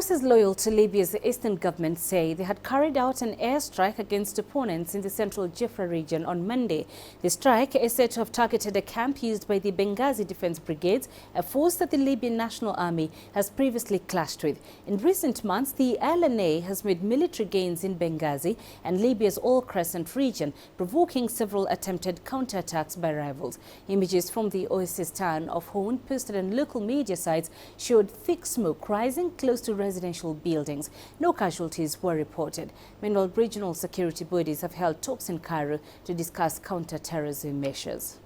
Forces loyal to Libya's eastern government say they had carried out an airstrike against opponents in the central Jufra region on Monday. The strike is said to have targeted a camp used by the Benghazi Defense Brigades, a force that the Libyan National Army has previously clashed with. In recent months, the LNA has made military gains in Benghazi and Libya's All Crescent region, provoking several attempted counterattacks by rivals. Images from the oasis town of Hoon, posted on local media sites, showed thick smoke rising close to residential buildings. No casualties were reported. Meanwhile, regional security bodies have held talks in Cairo to discuss counter-terrorism measures.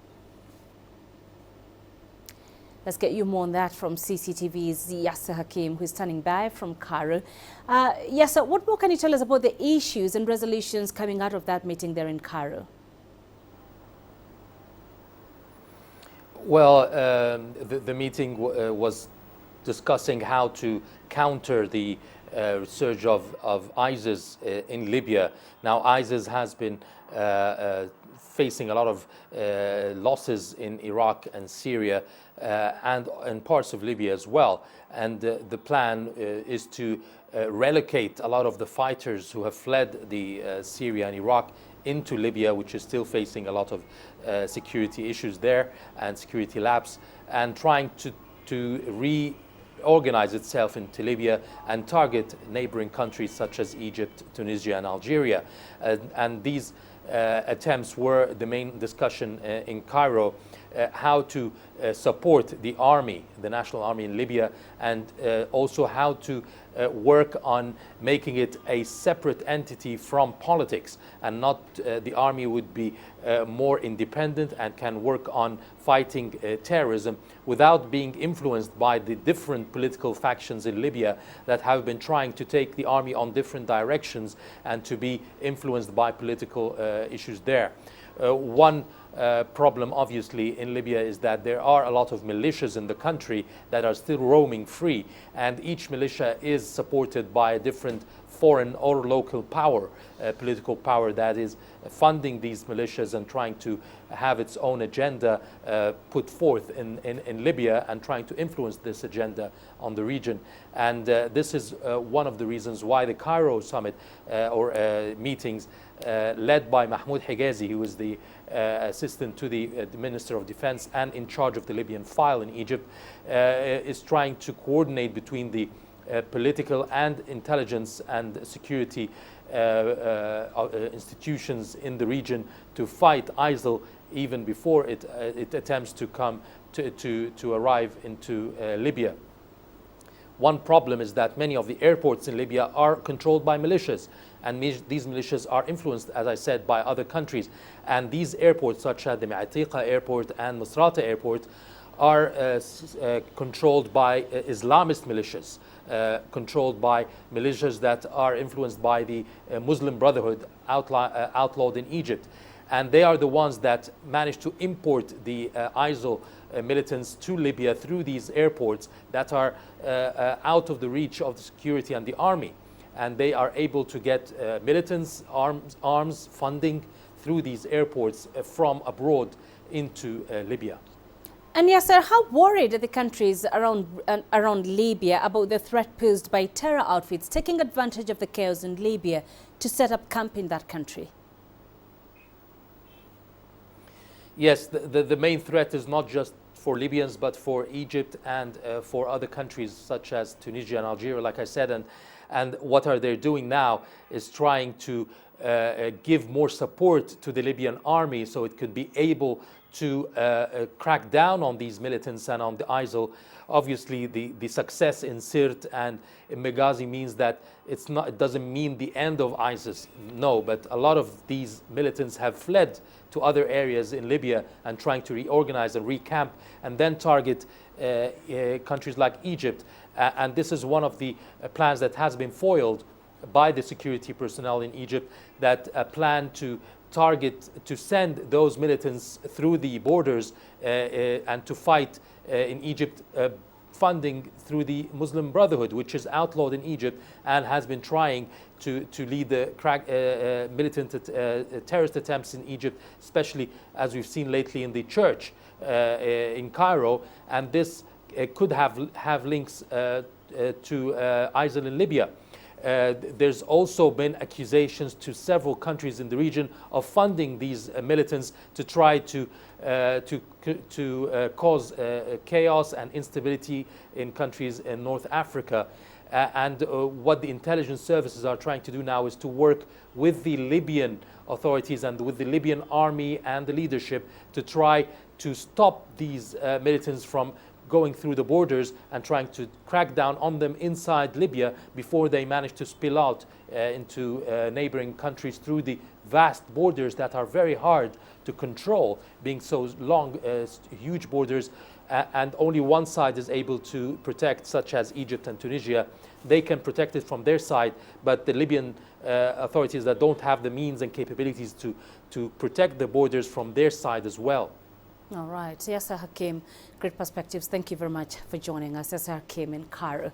Let's get you more on that from CCTV's Yasser Hakim, who is standing by from Cairo. Yasser, what more can you tell us about the issues and resolutions coming out of that meeting there in Cairo? Well, the meeting was discussing how to counter the surge of ISIS in Libya. Now, ISIS has been facing a lot of losses in Iraq and Syria and in parts of Libya as well. And the plan is to relocate a lot of the fighters who have fled the Syria and Iraq into Libya, which is still facing a lot of security issues there and security lapse, and trying to reorganize itself into Libya and target neighboring countries such as Egypt, Tunisia and Algeria. And these attempts were the main discussion in Cairo, how to support the army, the National Army in Libya, and also how to work on making it a separate entity from politics, and not the army would be more independent and can work on fighting terrorism without being influenced by the different political factions in Libya that have been trying to take the army on different directions and to be influenced by political issues there. One problem obviously in Libya is that there are a lot of militias in the country that are still roaming free, and each militia is supported by a different foreign or local power, political power that is funding these militias and trying to have its own agenda put forth in Libya and trying to influence this agenda on the region. And this is one of the reasons why the Cairo summit or meetings led by Mahmoud Higazi, who is the assistant to the Minister of Defense and in charge of the Libyan file in Egypt, is trying to coordinate between the political and intelligence and security institutions in the region to fight ISIL even before it attempts to come to arrive into Libya. One problem is that many of the airports in Libya are controlled by militias, and these militias are influenced, as I said, by other countries. And these airports, such as the Ma'atiqa Airport and Misrata Airport, are controlled by Islamist militias, controlled by militias that are influenced by the Muslim Brotherhood outlawed in Egypt. And they are the ones that managed to import the ISIL militants to Libya through these airports that are out of the reach of the security and the army. And they are able to get militants, arms, funding through these airports from abroad into Libya. And Yasser, how worried are the countries around Libya about the threat posed by terror outfits taking advantage of the chaos in Libya to set up camp in that country? Yes, the main threat is not just for Libyans, but for Egypt and for other countries such as Tunisia and Algeria, like I said. And what are they doing now is trying to give more support to the Libyan army so it could be able to crack down on these militants and on the ISIL. Obviously, the success in Sirte and in Benghazi means that it doesn't mean the end of ISIS, no, but a lot of these militants have fled to other areas in Libya and trying to reorganize and recamp and then target countries like Egypt. And this is one of the plans that has been foiled by the security personnel in Egypt, that plan to send those militants through the borders and to fight in Egypt, funding through the Muslim Brotherhood, which is outlawed in Egypt and has been trying to lead the militant terrorist attempts in Egypt, especially as we've seen lately in the church in Cairo. And this could have links to ISIL in Libya. There's also been accusations to several countries in the region of funding these militants to try to cause chaos and instability in countries in North Africa. What the intelligence services are trying to do now is to work with the Libyan authorities and with the Libyan army and the leadership to try to stop these militants from going through the borders and trying to crack down on them inside Libya before they manage to spill out into neighboring countries through the vast borders that are very hard to control, being so long, huge borders, and only one side is able to protect, such as Egypt and Tunisia. They can protect it from their side, but the Libyan authorities that don't have the means and capabilities to protect the borders from their side as well. All right. Yasser Hakim, great perspectives. Thank you very much for joining us. Yasser Hakim in Cairo.